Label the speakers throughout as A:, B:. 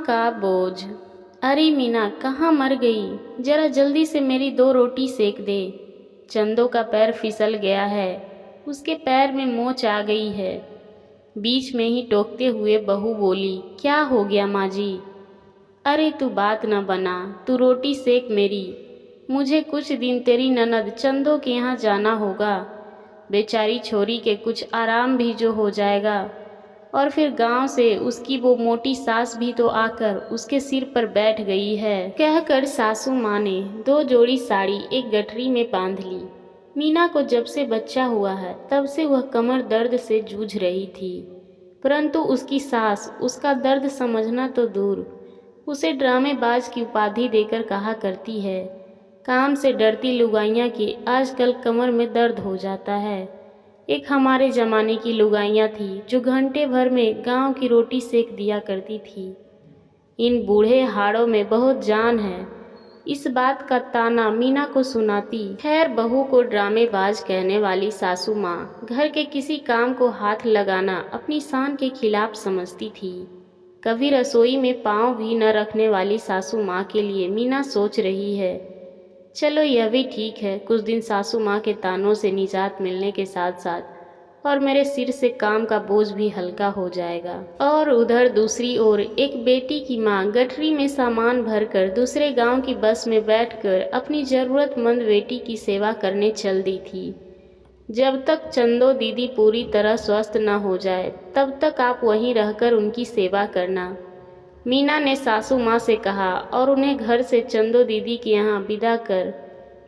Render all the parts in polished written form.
A: का बोझ। अरे मीना कहाँ मर गई, जरा जल्दी से मेरी 2 रोटी सेक दे। चंदो का पैर फिसल गया है, उसके पैर में मोच आ गई है। बीच में ही टोकते हुए बहू बोली, क्या हो गया माँ जी? अरे तू बात न बना, तू रोटी सेक मेरी। मुझे कुछ दिन तेरी ननद चंदो के यहाँ जाना होगा। बेचारी छोरी के कुछ आराम भी जो हो जाएगा। और फिर गांव से उसकी वो मोटी सास भी तो आकर उसके सिर पर बैठ गई है। कहकर सासू माँ ने 2 जोड़ी साड़ी एक गठरी में बांध ली। मीना को जब से बच्चा हुआ है तब से वह कमर दर्द से जूझ रही थी, परंतु उसकी सास उसका दर्द समझना तो दूर, उसे ड्रामेबाज की उपाधि देकर कहा करती है, काम से डरती लुगाइयाँ की आजकल कमर में दर्द हो जाता है। एक हमारे ज़माने की लुगाइयाँ थी जो घंटे भर में गांव की रोटी सेक दिया करती थी। इन बूढ़े हाड़ों में बहुत जान है, इस बात का ताना मीना को सुनाती। खैर बहू को ड्रामेबाज कहने वाली सासू माँ घर के किसी काम को हाथ लगाना अपनी शान के खिलाफ समझती थी। कभी रसोई में पाँव भी न रखने वाली सासू माँ के लिए मीना सोच रही है, चलो यह भी ठीक है, कुछ दिन सासू माँ के तानों से निजात मिलने के साथ साथ और मेरे सिर से काम का बोझ भी हल्का हो जाएगा। और उधर दूसरी ओर एक बेटी की माँ गठरी में सामान भरकर दूसरे गांव की बस में बैठकर अपनी ज़रूरतमंद बेटी की सेवा करने चल दी थी। जब तक चंदो दीदी पूरी तरह स्वस्थ न हो जाए तब तक आप वहीं रहकर उनकी सेवा करना, मीना ने सासू माँ से कहा और उन्हें घर से चंदो दीदी के यहाँ विदा कर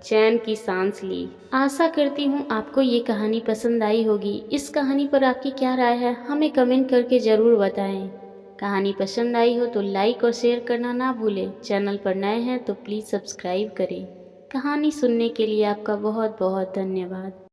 A: चैन की सांस ली। आशा करती हूँ आपको ये कहानी पसंद आई होगी। इस कहानी पर आपकी क्या राय है हमें कमेंट करके ज़रूर बताएं। कहानी पसंद आई हो तो लाइक और शेयर करना ना भूलें। चैनल पर नए हैं तो प्लीज़ सब्सक्राइब करें। कहानी सुनने के लिए आपका बहुत बहुत धन्यवाद।